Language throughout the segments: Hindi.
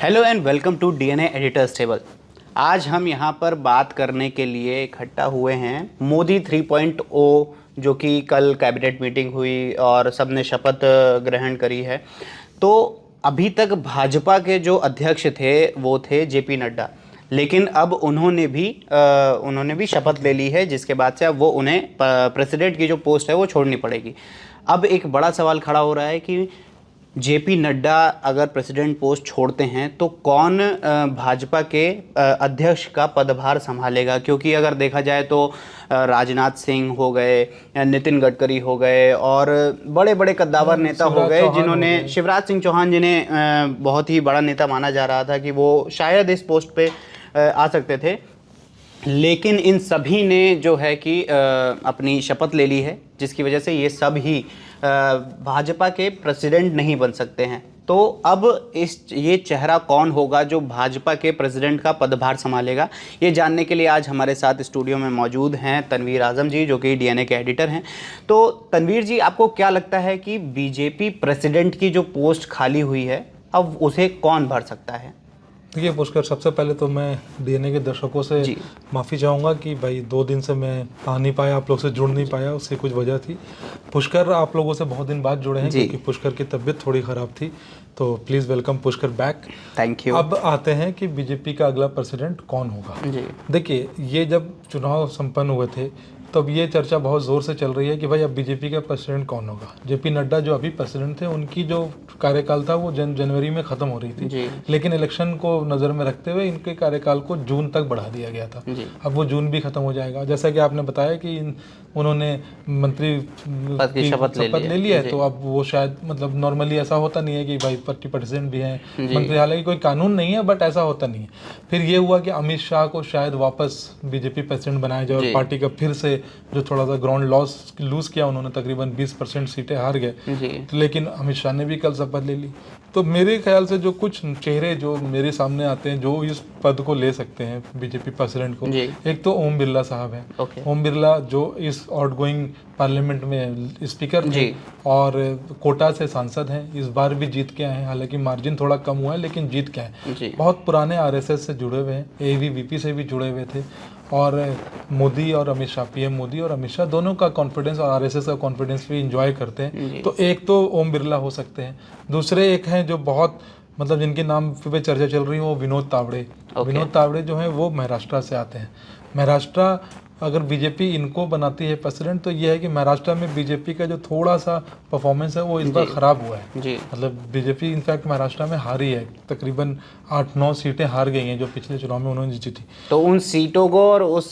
Hello and welcome to DNA editors table. आज हम यहाँ पर बात करने के लिए इकट्ठा हुए हैं मोदी 3.0, जो कि कल कैबिनेट मीटिंग हुई और सबने शपथ ग्रहण करी है। तो अभी तक भाजपा के जो अध्यक्ष थे वो थे जेपी नड्डा, लेकिन अब उन्होंने भी शपथ ले ली है, जिसके बाद से अब वो उन्हें प्रेसिडेंट की जो पोस्ट है वो छोड़नी पड़ेगी। अब एक बड़ा सवाल खड़ा हो रहा है कि जेपी नड्डा अगर प्रेसिडेंट पोस्ट छोड़ते हैं तो कौन भाजपा के अध्यक्ष का पदभार संभालेगा, क्योंकि अगर देखा जाए तो राजनाथ सिंह हो गए, नितिन गडकरी हो गए और बड़े बड़े कद्दावर नेता हो गए, जिन्होंने शिवराज सिंह चौहान, जिन्हें बहुत ही बड़ा नेता माना जा रहा था कि वो शायद इस पोस्ट पे आ सकते थे, लेकिन इन सभी ने जो है कि अपनी शपथ ले ली है, जिसकी वजह से ये सब ही भाजपा के प्रेसिडेंट नहीं बन सकते हैं। तो अब ये चेहरा कौन होगा जो भाजपा के प्रेसिडेंट का पदभार संभालेगा, ये जानने के लिए आज हमारे साथ स्टूडियो में मौजूद हैं तनवीर आजम जी, जो कि डीएनए के एडिटर हैं। तो तनवीर जी, आपको क्या लगता है कि बीजेपी प्रेसिडेंट की जो पोस्ट खाली हुई है अब उसे कौन भर सकता है? देखिए पुष्कर, सबसे पहले तो मैं डीएनए के दर्शकों से माफ़ी चाहूँगा कि भाई 2 दिन से मैं आ नहीं पाया, आप लोग से जुड़ नहीं पाया, उसकी कुछ वजह थी। पुष्कर आप लोगों से बहुत दिन बाद जुड़े हैं क्योंकि पुष्कर की तबीयत थोड़ी ख़राब थी, तो please welcome Pushkar back. Thank you. अब आते हैं कि बीजेपी का अगला प्रेसिडेंट कौन होगा। देखिए, ये जब चुनाव संपन्न हुए थे तब ये चर्चा बहुत ज़ोर से चल रही है कि भाई अब बीजेपी का प्रेसिडेंट कौन होगा। जेपी नड्डा जो अभी प्रेसिडेंट थे, उनकी जो कार्यकाल था वो जनवरी में ख़त्म हो रही थी, लेकिन इलेक्शन को नज़र में रखते हुए इनके कार्यकाल को जून तक बढ़ा दिया गया था। अब वो जून भी ख़त्म हो जाएगा। जैसा कि आपने बताया कि उन्होंने मंत्री की शपथ ले ली है, तो अब वो शायद मतलब नॉर्मली ऐसा होता नहीं है कि भाई 40% भी हैं मंत्री, हालांकि कोई कानून नहीं है, बट ऐसा होता नहीं है। फिर ये हुआ कि अमित शाह को शायद वापस बीजेपी प्रेसिडेंट बनाया जाए और पार्टी का फिर से जो थोड़ा सा ग्राउंड लूज किया उन्होंने, तकरीबन 20% सीटें हार गए, लेकिन अमित शाह ने भी कल शपथ ले ली। तो मेरे ख्याल से जो कुछ चेहरे जो मेरे सामने आते हैं जो इस पद को ले सकते हैं बीजेपी प्रेसिडेंट को, एक तो ओम बिरला साहब हैं। ओम बिरला जो इस आउटगोइंग पार्लियामेंट में स्पीकर थे और कोटा से सांसद हैं, इस बार भी जीत के आए हैं, हालांकि मार्जिन थोड़ा कम हुआ है लेकिन जीत के आए। बहुत पुराने आरएसएस से जुड़े हुए हैं, एबीवीपी से भी जुड़े हुए थे, और मोदी और अमित शाह, पीएम मोदी और अमित शाह दोनों का कॉन्फिडेंस और आरएसएस का कॉन्फिडेंस भी इंजॉय करते हैं। तो एक तो ओम बिरला हो सकते हैं। दूसरे एक हैं जो बहुत मतलब जिनके नाम पे चर्चा चल रही है, वो विनोद तावड़े। विनोद तावड़े जो हैं वो महाराष्ट्र से आते हैं। महाराष्ट्र अगर बीजेपी इनको बनाती है प्रेसिडेंट, तो ये है कि महाराष्ट्र में बीजेपी का जो थोड़ा सा परफॉर्मेंस है वो इस बार ख़राब हुआ है। मतलब बीजेपी इनफैक्ट महाराष्ट्र में हारी है, तकरीबन 8-9 सीटें हार गई हैं जो पिछले चुनाव में उन्होंने जीती थी। तो उन सीटों को और उस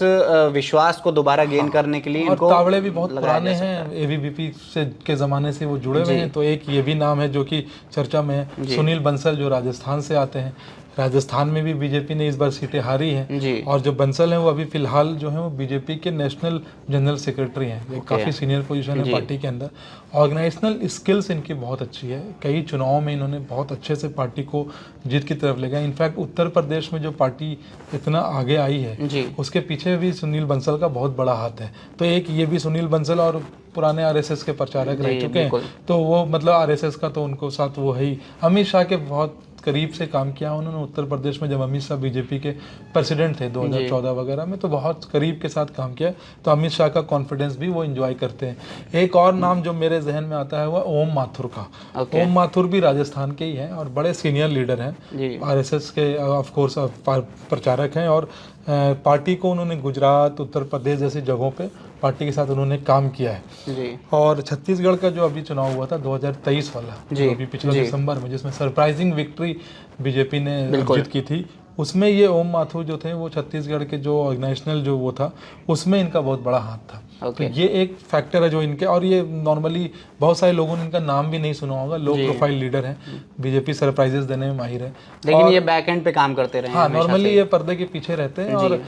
विश्वास को दोबारा गेन करने के लिए और तावड़े भी बहुत पुराने हैं, एबीवीपी से के ज़माने से वो जुड़े हुए हैं। तो एक ये भी नाम है जो कि चर्चा में है। सुनील बंसल जो राजस्थान से आते हैं, राजस्थान में भी बीजेपी ने इस बार सीटें हारी हैं, और जो बंसल हैं वो अभी फिलहाल जो है वो बीजेपी के नेशनल जनरल सेक्रेटरी हैं। ये काफ़ी सीनियर पोजीशन है पार्टी के अंदर। ऑर्गेनाइजेशनल स्किल्स इनकी बहुत अच्छी है, कई चुनावों में इन्होंने बहुत अच्छे से पार्टी को जीत की तरफ ले गए। इनफैक्ट उत्तर प्रदेश में जो पार्टी इतना आगे आई है उसके पीछे भी सुनील बंसल का बहुत बड़ा हाथ है। तो एक ये भी सुनील बंसल और पुराने आरएसएस के प्रचारक रह चुके हैं, तो वो मतलब आरएसएस का तो उनको साथ वो है ही। अमित शाह के बहुत करीब से काम किया उन्होंने उत्तर प्रदेश में, जब अमित शाह बीजेपी के प्रेसिडेंट थे 2014 वगैरह में, तो बहुत करीब के साथ काम किया। तो अमित शाह का कॉन्फिडेंस भी वो एंजॉय करते हैं। एक और नाम जो मेरे जहन में आता है वह ओम माथुर का। ओम माथुर भी राजस्थान के ही हैं और बड़े सीनियर लीडर हैं, आरएसएस के ऑफ कोर्स प्रचारक हैं, और पार्टी को उन्होंने गुजरात, उत्तर प्रदेश जैसी जगहों पे पार्टी के साथ उन्होंने काम किया है। और छत्तीसगढ़ का जो अभी चुनाव हुआ था 2023 वाला, जो अभी पिछले दिसंबर में, जिसमें सरप्राइजिंग विक्ट्री बीजेपी ने जीत की थी, उसमें ये ओम माथुर जो थे वो छत्तीसगढ़ के जो ऑर्गेनाइजेशनल जो वो था उसमें इनका बहुत बड़ा हाथ था। तो ये एक फैक्टर है जो इनके, और ये नॉर्मली बहुत सारे लोगों ने इनका नाम भी नहीं सुना होगा, लो प्रोफाइल लीडर हैं, बीजेपी सरप्राइजेस देने में माहिर है, लेकिन ये बैक एंड पे काम करते रहे हैं। हाँ, नॉर्मली ये पर्दे के पीछे रहते हैं और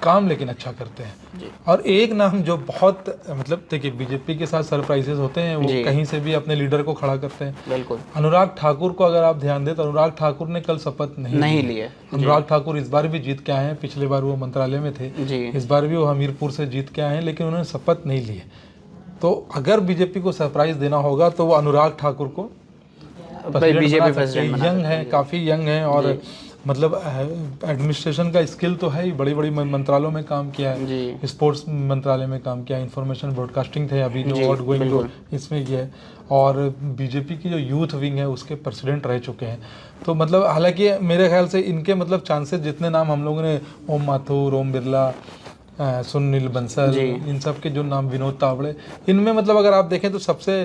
काम लेकिन अच्छा करते हैं। और एक नाम जो बहुत मतलब देखिए बीजेपी के साथ सरप्राइजेस होते हैं, वो कहीं से भी अपने लीडर को खड़ा करते हैं। बिल्कुल। अनुराग ठाकुर को अगर आप ध्यान दें तो अनुराग ठाकुर ने कल शपथ नहीं ली है। अनुराग ठाकुर इस बार भी जीत के आए हैं, पिछले बार वो मंत्रालय में थे, इस बार भी वो हमीरपुर से जीत के आए हैं, लेकिन उन्होंने शपथ नहीं ली है। तो अगर बीजेपी को सरप्राइज देना होगा तो वो अनुराग ठाकुर को बीजेपी प्रेसिडेंट बना यंग है, काफ़ी यंग है और मतलब एडमिनिस्ट्रेशन का स्किल तो है ही, बड़ी बड़ी मंत्रालयों में काम किया है, स्पोर्ट्स मंत्रालय में काम किया है, इंफॉर्मेशन ब्रॉडकास्टिंग थे अभी जो आउट गोइंग जो इसमें किया है, और बीजेपी की जो यूथ विंग है उसके प्रेसिडेंट रह चुके हैं। तो मतलब हालांकि मेरे ख्याल से इनके मतलब चांसेस, जितने नाम हम लोगों ने ओम माथुर, ओम बिरला, सुनील बंसल, इन सब के जो नाम, विनोद तावड़े, इनमें मतलब अगर आप देखें तो सबसे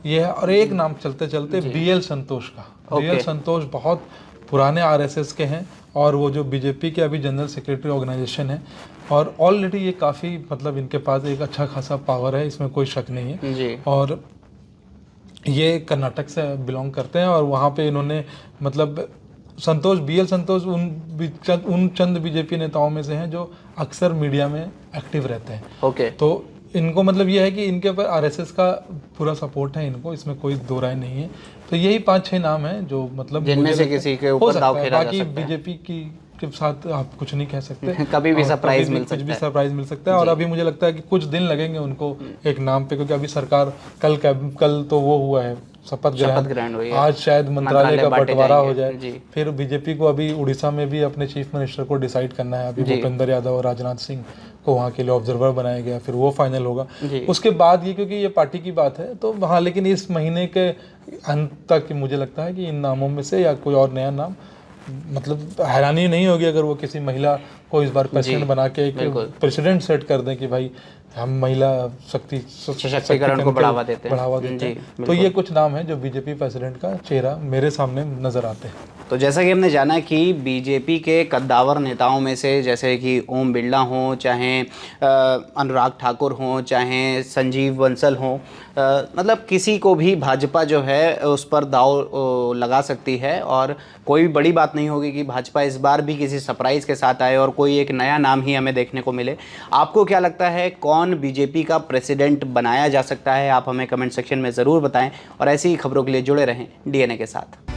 ये है। और एक नाम चलते चलते BL संतोष का। BL संतोष बहुत पुराने RSS के हैं और वो जो बीजेपी के अभी जनरल सेक्रेटरी ऑर्गेनाइजेशन है, और ऑलरेडी ये काफ़ी मतलब इनके पास एक अच्छा खासा पावर है, इसमें कोई शक नहीं है जी। और ये कर्नाटक से बिलोंग करते हैं और वहाँ पे इन्होंने मतलब संतोष, BL संतोष उन चंद बीजेपी नेताओं में से हैं जो अक्सर मीडिया में एक्टिव रहते हैं। तो इनको मतलब ये है कि इनके ऊपर RSS का पूरा सपोर्ट है इनको, इसमें कोई दो राय नहीं है। तो यही 5-6 नाम हैं जो मतलब जिनमें से किसी के ऊपर दांव खेला जा सकता है। बाकी बीजेपी के साथ आप कुछ नहीं कह सकते कभी भी सरप्राइज मिल सकता है, कुछ भी सरप्राइज मिल सकता है। और अभी मुझे लगता है कि कुछ दिन लगेंगे उनको एक नाम पे, क्योंकि अभी सरकार कल तो वो हुआ है शपथ ग्रहण हुई है, आज शायद मंत्रालय का बंटवारा हो जाए। फिर बीजेपी को अभी उड़ीसा में भी अपने चीफ मिनिस्टर को डिसाइड करना है। अभी भूपेंद्र यादव और राजनाथ सिंह को वहाँ के लिए ऑब्जर्वर बनाया गया, फिर वो फाइनल होगा उसके बाद ये, क्योंकि ये पार्टी की बात है तो हाँ। लेकिन इस महीने के अंत तक मुझे लगता है कि इन नामों में से या कोई और नया नाम, मतलब हैरानी नहीं होगी अगर वो किसी महिला को इस बार प्रेसिडेंट बना के एक प्रेसिडेंट सेट कर दें कि भाई हम महिला सशक्तिकरण को बढ़ावा देते हैं। तो ये कुछ नाम है जो बीजेपी प्रेसिडेंट का चेहरा मेरे सामने नजर आते हैं। तो जैसा कि हमने जाना कि बीजेपी के कद्दावर नेताओं में से, जैसे कि ओम बिरला हों, चाहे अनुराग ठाकुर हों, चाहे संजीव बंसल हों, मतलब किसी को भी भाजपा जो है उस पर दाव लगा सकती है और कोई भी बड़ी बात नहीं होगी कि भाजपा इस बार भी किसी सरप्राइज़ के साथ आए और कोई एक नया नाम ही हमें देखने को मिले। आपको क्या लगता है कौन बीजेपी का प्रेसिडेंट बनाया जा सकता है? आप हमें कमेंट सेक्शन में ज़रूर बताएं और ऐसी ही खबरों के लिए जुड़े रहें DNA के साथ।